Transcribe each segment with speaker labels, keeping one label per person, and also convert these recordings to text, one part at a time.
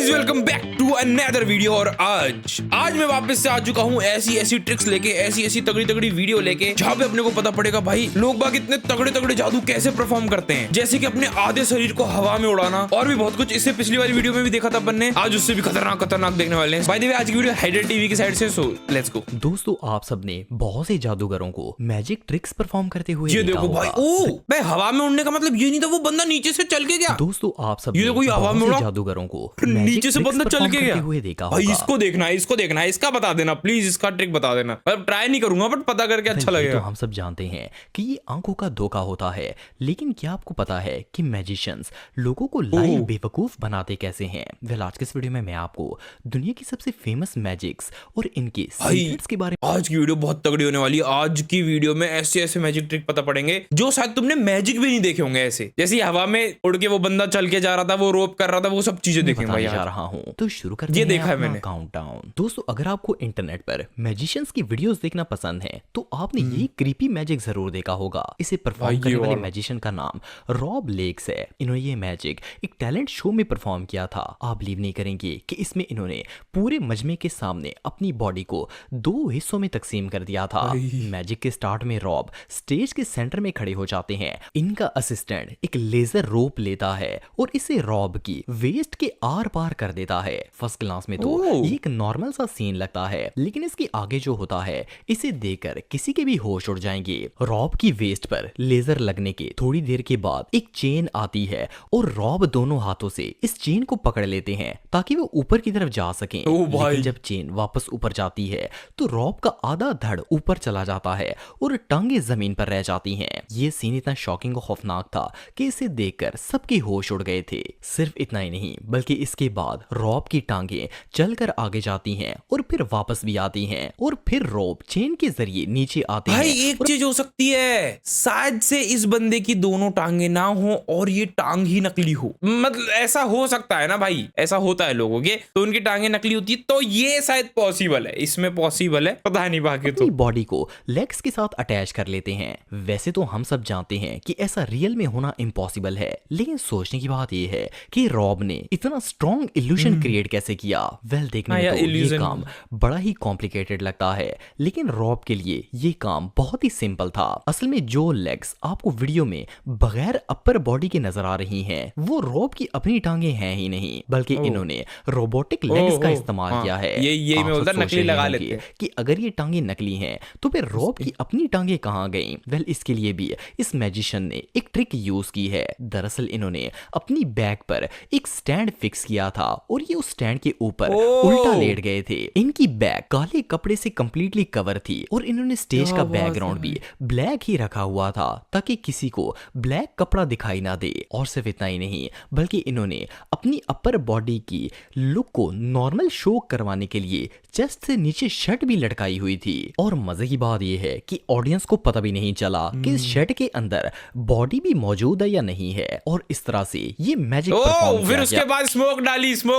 Speaker 1: Guys welcome back to another video. और आज मैं वापस से आ चुका हूँ ऐसी ट्रिक्स लेके, ऐसी तगड़ी वीडियो लेके, जहाँ पे अपने को पता पड़ेगा भाई लोग बाग इतने तगड़े जादू कैसे परफॉर्म करते हैं, जैसे कि अपने आधे शरीर को हवा में उड़ाना और भी बहुत कुछ। इससे पिछली वाली वीडियो में भी देखा था अपन ने, आज उससे भी खतरनाक देखने वाले हैं। बाय द वे आज की वीडियो हाइडर टीवी की साइड से, सो लेट्स गो।
Speaker 2: दोस्तों आप सबने बहुत से जादूगरों को मैजिक ट्रिक्स परफॉर्म करते हुए
Speaker 1: ये
Speaker 2: देखा
Speaker 1: देखो भाई, ओ भाई हवा में उड़ने का मतलब ये नहीं था वो बंदा नीचे से चल के गया।
Speaker 2: दोस्तों आप सब
Speaker 1: ये कोई हवा में उड़ा,
Speaker 2: जादूगरों को
Speaker 1: नीचे से बंदा चल के गया
Speaker 2: हुए देखा
Speaker 1: भाई।
Speaker 2: होगा।
Speaker 1: इसको देखना है, इसका बता देना प्लीज, इसका ट्रिक बता देना। मतलब ट्राई नहीं करूंगा बट पता करके अच्छा लगेगा।
Speaker 2: तो हम सब जानते हैं कि ये आंखों का धोखा होता है, लेकिन क्या आपको पता है कि मैजिशियंस लोगों को लाइव बेवकूफ बनाते कैसे हैं? वेल आज के इस वीडियो में मैं आपको दुनिया की सबसे फेमस मैजिक्स और इनके सीक्रेट्स के बारे में।
Speaker 1: आज की वीडियो बहुत तगड़ी होने वाली है। आज की वीडियो में ऐसे मैजिक ट्रिक पता पड़ेंगे जो शायद तुमने मैजिक भी नहीं देखे होंगे। ऐसे जैसे हवा में उड़ के वो बंदा चल के जा रहा था, वो रोप कर रहा था, वो सब चीजें देखेंगे भाई।
Speaker 2: जा रहा हूं तो शुरू करते हैं।
Speaker 1: ये देखा है मैंने
Speaker 2: काउंटडाउन। दोस्तों अगर आपको इंटरनेट पर मैजिशियंस की वीडियोस देखना पसंद है तो आपने ये क्रीपी मैजिक जरूर देखा होगा। इसे परफॉर्म करने वाले मैजिशियन का नाम रॉब लेक्स है। इन्होंने ये मैजिक एक टैलेंट शो में परफॉर्म किया था। आप बिलीव नहीं करेंगे कि इसमें इन्होंने पूरे मजमे के सामने अपनी बॉडी को 2 हिस्सों में तकसीम कर दिया था। मैजिक के स्टार्ट में रॉब स्टेज के सेंटर में खड़े हो जाते हैं। इनका असिस्टेंट एक लेजर रोप लेता है और इसे रॉब की वेस्ट के आर पार कर देता है। फर्स्ट क्लास में तो ये एक नॉर्मल सा सीन लगता है, लेकिन इसके आगे जो होता है इसे देखकर किसी के भी होश उड़ जाएंगे। रॉब की वेस्ट पर लेजर लगने के थोड़ी देर के बाद एक चेन आती है और रॉब दोनों हाथों से इस चेन को पकड़ लेते हैं ताकि वो ऊपर की तरफ जा सकें। लेकिन जब चेन वापस ऊपर जाती है तो रॉब का आधा धड़ ऊपर चला जाता है और टांगे जमीन पर रह जाती हैं। ये सीन इतना शॉकिंग और खौफनाक था कि इसे देखकर सबके होश उड़ गए थे। सिर्फ इतना ही नहीं बल्कि इसके बाद रॉब की टांगे चलकर आगे जाती हैं और फिर वापस भी आती हैं और फिर रॉब चेन के जरिए नीचे आते हैं।
Speaker 1: भाई एक चीज हो सकती है, शायद से इस बंदे की दोनों टांगे ना हो और ये टांग ही नकली हो। मतलब ऐसा हो सकता है ना भाई, ऐसा होता है लोगों के, तो उनकी टांगे नकली होती है, तो ये शायद पॉसिबल है, इसमें पॉसिबल है, पता नहीं। बाकी तो
Speaker 2: बॉडी को लेग्स के साथ अटैच कर लेते हैं। वैसे तो हम सब जानते हैं कि ऐसा रियल में होना इम्पॉसिबल है, लेकिन सोचने की बात यह है कि रॉब ने इतना स्ट्रॉन्ग इल्यूजन क्रिएट कैसे किया। वेल देखने में तो ये काम बड़ा ही कॉम्प्लिकेटेड लगता है, लेकिन रॉब के लिए ये काम बहुत ही सिंपल था। असल में जो लेग्स आपको वीडियो में बगैर अपर बॉडी के नजर आ रही हैं, वो रॉब की अपनी टांगे हैं ही नहीं, बल्कि इन्होंने रोबोटिक लेग्स का इस्तेमाल किया है।
Speaker 1: ये मैं बोलता नकली लगा लेते हैं
Speaker 2: कि अगर ये टांगे नकली हैं तो फिर रॉब की अपनी टांगे कहां गईं? वेल इसके लिए भी इस मैजिशियन ने एक ट्रिक यूज की है। दरअसल इन्होंने अपनी बैक पर एक स्टैंड फिक्स किया था और ये उस स्टैंड के ऊपर उल्टा लेट गए थे। इनकी बैक काले कपड़े से कंप्लीटली कवर थी और इन्होंने स्टेज का बैकग्राउंड भी ब्लैक ही रखा हुआ था ताकि किसी को ब्लैक कपड़ा दिखाई ना दे। और सिर्फ इतना ही नहीं बल्कि इन्होंने अपनी अपर बॉडी की लुक को नॉर्मल शो करवाने के लिए चेस्ट से नीचे शर्ट भी लटकाई हुई थी। और मजे की बात यह है कि ऑडियंस को पता भी नहीं चला कि इस शर्ट के अंदर बॉडी भी मौजूद है या नहीं है। और इस तरह से ये मैजिक परफॉर्म
Speaker 1: फिर उसके बाद स्मोक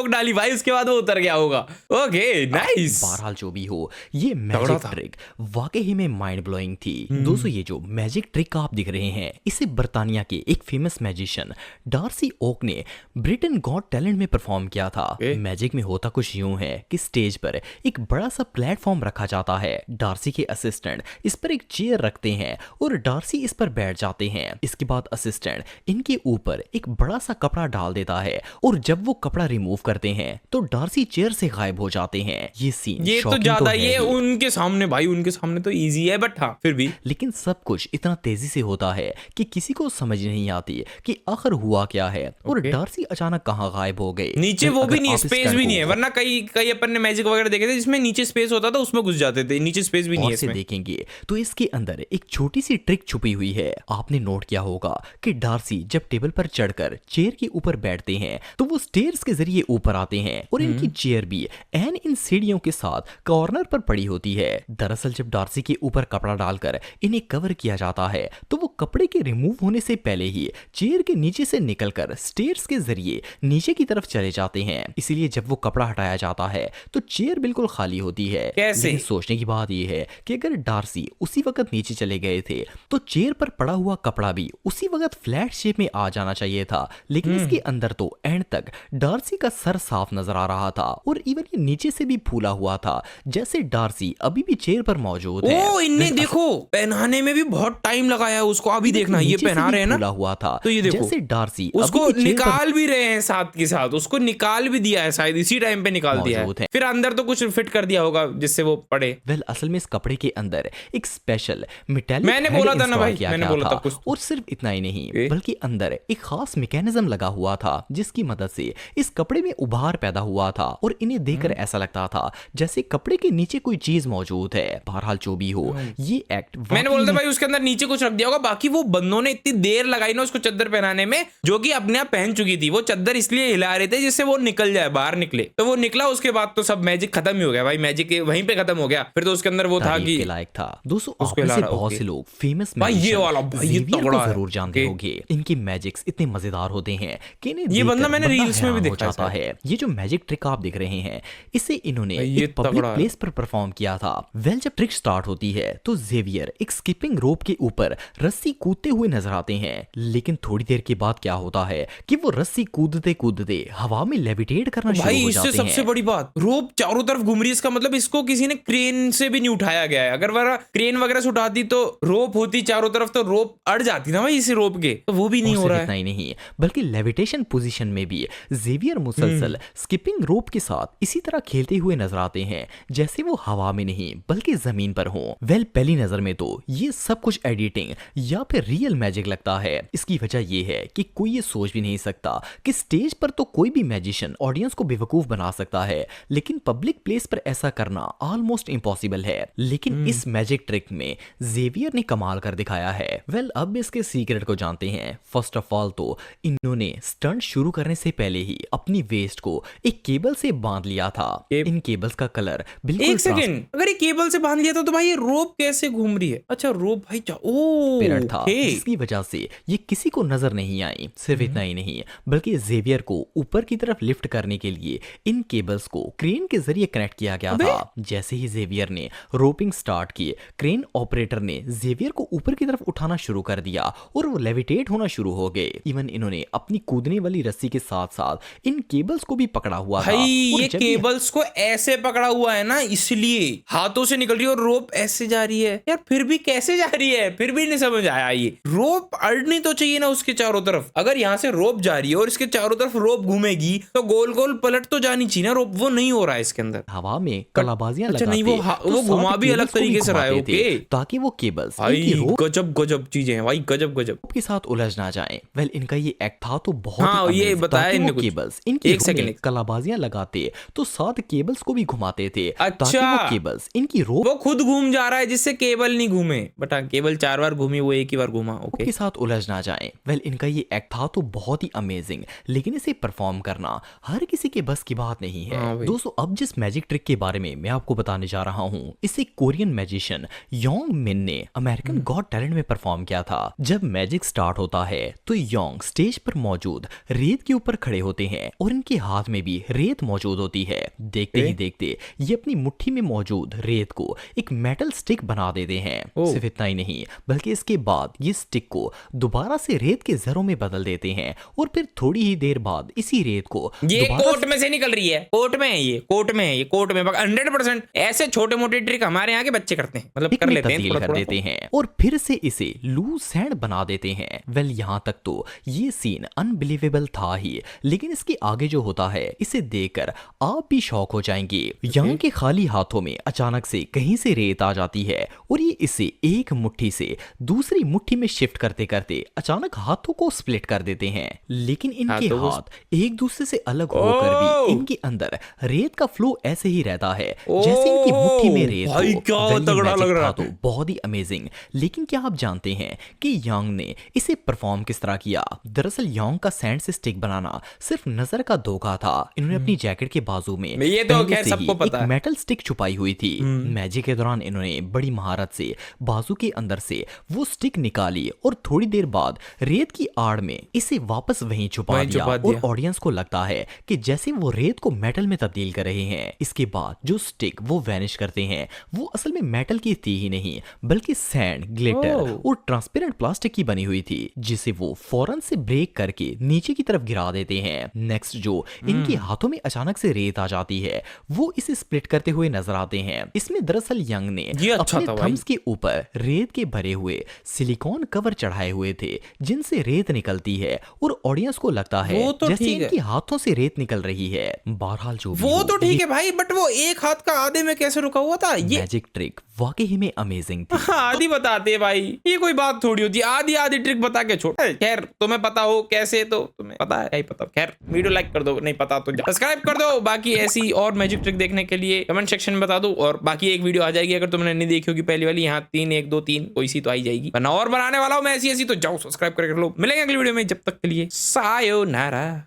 Speaker 1: डाली भाई, उसके बाद वो उतर गया होगा। Okay nice.
Speaker 2: बहरहाल जो भी हो, ये मैजिक ट्रिक वाकई ही में माइंड ब्लोइंग थी। दोस्तों ये जो मैजिक ट्रिक आप दिख रहे हैं, इसे बर्तानिया के एक फेमस मैजिशियन डार्सी ओक ने ब्रिटेन गॉट टैलेंट में परफॉर्म किया था। मैजिक में होता कुछ यूं है कि स्टेज पर एक बड़ा सा प्लेटफॉर्म रखा जाता है। डार्सी के असिस्टेंट इस पर एक चेयर रखते हैं और डार्सी इस पर बैठ जाते हैं। इसके बाद असिस्टेंट इनके ऊपर एक बड़ा सा कपड़ा डाल देता है और जब वो कपड़ा रिमूव करते हैं तो डार्सी चेयर से गायब हो जाते हैं। ये सीन
Speaker 1: ये तो ज्यादा ये उनके सामने भाई, उनके सामने तो इजी है, बट हाँ फिर भी।
Speaker 2: लेकिन सब कुछ इतना तेजी से होता है कि किसी को समझ नहीं आती कि आखिर हुआ क्या है और डार्सी अचानक कहां गायब हो गए।
Speaker 1: नीचे वो भी नहीं है, स्पेस भी नहीं है, वरना कई अपन ने मैजिक वगैरह देखे थे जिसमें नीचे स्पेस होता था, उसमें घुस जाते थे। नीचे स्पेस भी नहीं है इसमें।
Speaker 2: देखेंगे तो इसके अंदर एक छोटी सी ट्रिक छुपी हुई है। आपने नोट किया होगा कि डार्सी जब टेबल पर चढ़कर चेयर के ऊपर बैठते हैं तो वो स्टेयर्स के जरिए ऊपर आते हैं और इनकी चेयर भी इन सीढ़ियों के साथ कॉर्नर पर पड़ी होती है। दरअसल जब डार्सी के ऊपर कपड़ा डालकर इन्हें कवर किया जाता है तो वो कपड़े के रिमूव होने से पहले ही चेयर के नीचे से निकलकर स्टेयर्स के जरिए नीचे की तरफ चले जाते हैं। इसलिए जब वो कपड़ा हटाया जाता है तो चेयर बिल्कुल बिल्कुल खाली होती है।
Speaker 1: कैसे?
Speaker 2: लेकिन सोचने की बात यह है कि अगर डार्सी उसी वक्त नीचे चले गए थे तो चेयर पर पड़ा हुआ कपड़ा भी उसी वक्त फ्लैट शेप में आ जाना चाहिए था, लेकिन इसके अंदर तो एंड तक डार्सी का सर साफ नजर आ रहा था और इवन ये नीचे से भी फूला हुआ था, जैसे डार्सी अभी भी चेयर पर मौजूद है।
Speaker 1: ओ, इनने देखो पहनाने में भी बहुत टाइम लगाया है उसको। अभी देखना, ये
Speaker 2: नीचे से
Speaker 1: पहना
Speaker 2: भी
Speaker 1: रहे हैं ना,
Speaker 2: फूला हुआ था,
Speaker 1: तो ये देखो
Speaker 2: जैसे डार्सी
Speaker 1: उसको
Speaker 2: अभी भी चेयर पर
Speaker 1: निकाल भी रहे हैं, साथ के साथ उसको निकाल भी दिया है, शायद इसी टाइम पे निकाल दिया
Speaker 2: मौजूद
Speaker 1: है।
Speaker 2: है।
Speaker 1: फिर अंदर तो कुछ फिट कर दिया होगा जिससे वो पड़े।
Speaker 2: वेल असल में इस कपड़े के अंदर एक स्पेशल मेटालिक
Speaker 1: मैंने बोला था ना भाई, मैंने बोला था कुछ तो।
Speaker 2: और सिर्फ इतना ही नहीं बल्कि अंदर एक खास मैकेनिज्म लगा हुआ था जिसकी मदद से इस कपड़े में उभार पैदा हुआ था और इन्हें देखकर ऐसा लगता था जैसे कपड़े के नीचे कोई चीज मौजूद है। बहरहाल जो भी हो, ये एक्ट
Speaker 1: मैंने बोला था भाई उसके अंदर नीचे कुछ रख दिया होगा। बाकी वो बंदों ने इतनी देर लगाई ना उसको चद्दर पहनाने में, जो कि अपने आप पहन चुकी थी। वो चद्दर इसलिए हिला रहे थे जिससे वो निकल जाए, बाहर निकले। तो वो निकला, उसके बाद तो सब मैजिक खत्म ही हो गया भाई। मैजिक वहीं पे खत्म हो गया। फिर तो उसके अंदर वो था कि
Speaker 2: लायक था। दोस्तों आप में से बहुत से लोग फेमस
Speaker 1: भाई ये वाला भाई ये तगड़ा है,
Speaker 2: जरूर जानते होंगे। इनके मैजिक्स इतने मजेदार होते हैं कि इन्हें
Speaker 1: ये बंदा मैंने रील्स में भी
Speaker 2: देखा
Speaker 1: देखा
Speaker 2: जाता है। ये जो मैजिक ट्रिक आप देख रहे हैं इसे इन्होंने
Speaker 1: ये
Speaker 2: एक पब्लिक
Speaker 1: तगड़ा है।
Speaker 2: प्लेस पर परफॉर्म किया था। वेल जब ट्रिक स्टार्ट होती है तो जेवियर एक स्किपिंग रोप के ऊपर रस्सी कूदते हुए नजर आते हैं, लेकिन थोड़ी देर के बाद क्या होता है कि वो रस्सी कूदते कूदते हवा में लेविटेट करना शुरू
Speaker 1: भाई
Speaker 2: हो
Speaker 1: इससे
Speaker 2: जाते हैं।
Speaker 1: सबसे बड़ी बात, रोप चारों तरफ घूम रही है। इसका मतलब इसको किसी ने क्रेन से भी नहीं उठाया गया है। अगर वह क्रेन वगैरह से उठाती तो रोप होती चारों तरफ, तो रोप अड़ जाती ना भाई इसी रोप के। तो वो भी नहीं हो रहा
Speaker 2: इतना
Speaker 1: है।
Speaker 2: ही नहीं बल्कि लेविटेशन पोजीशन में भी जेवियर मुसलसल स्किपिंग रोप के साथ इसी तरह खेलते हुए नजर आते हैं जैसे वो हवा में नहीं बल्कि जमीन पर हो। वेल पहली नजर में तो ये सब कुछ एडिटिंग या फिर रियल मैजिक लगता है। इसकी वजह यह है कि कोई ये सोच भी नहीं सकता कि स्टेज पर तो कोई भी मैजिशियन ऑडियंस को बेवकूफ बना सकता है, लेकिन पब्लिक प्लेस पर ऐसा करना ऑलमोस्ट इम्पॉसिबल है। लेकिन इस मैजिक ट्रिक में जेवियर ने कमाल कर दिखाया है। वेल अब इसके सीक्रेट को जानते हैं। फर्स्ट ऑफ ऑल तो इन्होंने स्टंट शुरू करने से पहले ही अपनी वेस्ट को एक केबल से बांध लिया था। इन केबल्स का कलर बिल्कुल
Speaker 1: एक सेकंड, अगर ये केबल से बांध लिया था तो भाई ये रोप कैसे घूम रही है? अच्छा रोप भाई
Speaker 2: ट्रांसपेरेंट था, जिसकी वजह से ये किसी को नजर नहीं आई। सिर्फ इतना ही नहीं बल्कि जेवियर को ऊपर की तरफ लिफ्ट करने के लिए इन केबल्स को क्रेन के जरिए कनेक्ट किया गया था। जैसे ही जेवियर ने रोपिंग स्टार्ट की, क्रेन ऑपरेटर ने जेवियर को ऊपर की तरफ उठाना शुरू कर दिया और वो लेविटेट होना शुरू हो गए। इवन इन्होंने अपनी कूदने वाली रस्सी के साथ साथ इन केबल्स को भी पकड़ा हुआ था।
Speaker 1: भाई
Speaker 2: और
Speaker 1: ये
Speaker 2: जब
Speaker 1: केबल्स को ऐसे पकड़ा हुआ है ना, इसलिए हाथों से निकल रही है और रोप ऐसे जा रही है। यार फिर भी कैसे जा रही है? फिर भी नहीं समझ आया। ये रोप अड़नी तो चाहिए ना उसके चारों तरफ। अगर यहाँ से रोप जा रही है और इसके चारों तरफ रोप घूमेगी तो गोल गोल पलट तो जानी चाहिए ना रोप। वो नहीं हो रहा है इसके अंदर।
Speaker 2: हवा में कलाबाजियां
Speaker 1: अच्छा
Speaker 2: लगाते,
Speaker 1: नहीं, वो
Speaker 2: तो
Speaker 1: घुमा
Speaker 2: साथ
Speaker 1: भी अलग
Speaker 2: केबल्स को भी
Speaker 1: तरीके से रहा है।
Speaker 2: घुमाते थे
Speaker 1: ओके,
Speaker 2: ताकि वो केबल्स
Speaker 1: भाई
Speaker 2: इनकी रोप
Speaker 1: गजब गजब चीजें हैं भाई, गजब गजब
Speaker 2: के साथ उलझ ना जाएं। वेल इनका ये एक्ट था तो बहुत
Speaker 1: हाँ,
Speaker 2: ही
Speaker 1: ये
Speaker 2: amazing,
Speaker 1: बताया
Speaker 2: ताकि
Speaker 1: इनने
Speaker 2: वो
Speaker 1: कुछ।
Speaker 2: केबल्स इनकी
Speaker 1: एक
Speaker 2: रोप
Speaker 1: सेकंड,
Speaker 2: में कलाबाजियां लगाते तो साथ केबल्स को भी घुमाते थे ताकि
Speaker 1: अच्छा।
Speaker 2: वो केबल्स इनकी रोप
Speaker 1: वो खुद घूम जा रहा है जिससे केबल नहीं घूमे। बट हाँ, केबल 4 बार घूमी, वो एक ही बार घूमा। ओके,
Speaker 2: के साथ उलझ ना जाएं। वेल इनका ये एक्ट था तो बहुत ही अमेजिंग, लेकिन इसे परफॉर्म करना हर किसी के बस की बात नहीं है।
Speaker 1: हाँ भाई।
Speaker 2: दोस्तों अब जिस मैजिक ट्रिक के बारे में मैं आपको बताने जा रहा हूँ इसे कोरियन मैजिशियन योंग मिन ने अमेरिकन गॉट टैलेंट में परफॉर्म किया था। जब मैजिक स्टार्ट होता है तो योंग स्टेज पर मौजूद रेत के ऊपर खड़े होते हैं और इनके हाथ में भी रेत मौजूद होती है। देखते ही देखते ये अपनी मुट्ठी में मौजूद रेत को एक मेटल स्टिक बना देते हैं। सिर्फ इतना ही नहीं बल्कि इसके बाद ये स्टिक को दोबारा से रेत के जरों में बदल देते हैं और फिर थोड़ी ही देर बाद इसी रेत को
Speaker 1: ये कोर्ट में से निकल रही है। कोर्ट में है, ये कोर्ट में है, ये कोर्ट में 100%। ऐसे छोटे मोटे ट्रिक हमारे यहाँ के बच्चे करते हैं, मतलब कर लेते हैं,
Speaker 2: तब्दील कर देते हैं और फिर से इसे लूज सैंड बना देते हैं। वेल यहाँ तक तो ये सीन अनबिलीवेबल था ही, लेकिन इसके आगे जो होता है इसे देखकर आप भी शॉक हो जाएंगे। यहाँ के खाली हाथों में अचानक से कहीं से रेत आ जाती है और ये इसे एक मुट्ठी से दूसरी मुट्ठी में शिफ्ट करते करते अचानक हाथों को स्प्लिट कर देते हैं। लेकिन इनके हाथ एक दूसरे से अलग होकर भी इनके अंदर रेत का फ्लो ऐसे ही रहता है जैसे इनकी मुट्ठी में रेत
Speaker 1: भाई
Speaker 2: हो।
Speaker 1: क्या तगड़ा लग रहा
Speaker 2: तो बहुत ही अमेजिंग। लेकिन क्या आप जानते हैं कि यांग ने इसे परफॉर्म किस तरह किया? दरअसल यांग का सैंड से स्टिक बनाना सिर्फ नजर का धोखा था। इन्होंने अपनी जैकेट के बाजू में
Speaker 1: ये तो
Speaker 2: पहले
Speaker 1: खैर
Speaker 2: से
Speaker 1: सबको
Speaker 2: ही
Speaker 1: पता
Speaker 2: एक
Speaker 1: है।
Speaker 2: मेटल स्टिक छुपाई हुई थी। मैजिक के दौरान इन्होंने बड़ी महारत से बाजू के अंदर से वो स्टिक निकाली और थोड़ी देर बाद रेत की आड़ में इसे वापस वहीं छुपा दिया और ऑडियंस को लगता है कि जैसे वो रेत को मेटल में तब्दील कर रहे हैं। इसके बाद जो स्टिक वो वैनिश करते हैं वो असल में मेटल की थी ही नहीं बल्कि सैंड, ग्लिटर और ट्रांसपेरेंट प्लास्टिक की बनी हुई थी, जिसे वो फौरन से ब्रेक करके नीचे की तरफ गिरा देते हैं। नेक्स्ट जो इनके हाथों में अचानक से रेत आ जाती है वो इसे स्प्लिट करते हुए नजर आते हैं। इसमें दरअसल यंग ने
Speaker 1: अच्छा
Speaker 2: अपने थम्स के ऊपर रेत के भरे हुए सिलिकॉन कवर चढ़ाए हुए थे जिनसे रेत निकलती है और ऑडियंस को लगता है
Speaker 1: वो तो
Speaker 2: जैसे
Speaker 1: ठीक है।
Speaker 2: इनके हाथों से रेत निकल रही है। बहरहाल जो भी
Speaker 1: वो
Speaker 2: हो,
Speaker 1: तो ठीक है भाई, बट वो एक हाथ का आधे में कैसे रुका हुआ था ये?
Speaker 2: मैजिक ट्रिक वाकई में अमेजिंग थी।
Speaker 1: हाँ, आधी बताते हैं भाई, ये कोई बात थोड़ी होती है आधी आधी ट्रिक बता के छोड़। खैर तुम्हें पता हो कैसे तो तुम्हें पता है, क्या ही पता। खैर वीडियो लाइक कर दो, नहीं पता तो सब्सक्राइब कर दो। बाकी ऐसी और मैजिक ट्रिक देखने के लिए कमेंट सेक्शन में बता दो, और बाकी एक वीडियो आ जाएगी अगर तुमने नहीं देखी होगी पहली वाली, यहाँ 3 1 2 3 कोई सी तो आई जाएगी, वरना और बनाने वाला हूँ मैं ऐसी ऐसी, तो जाओ सब्सक्राइब करके लो। मिलेंगे अगली वीडियो में, जब तक के लिए सायोनारा।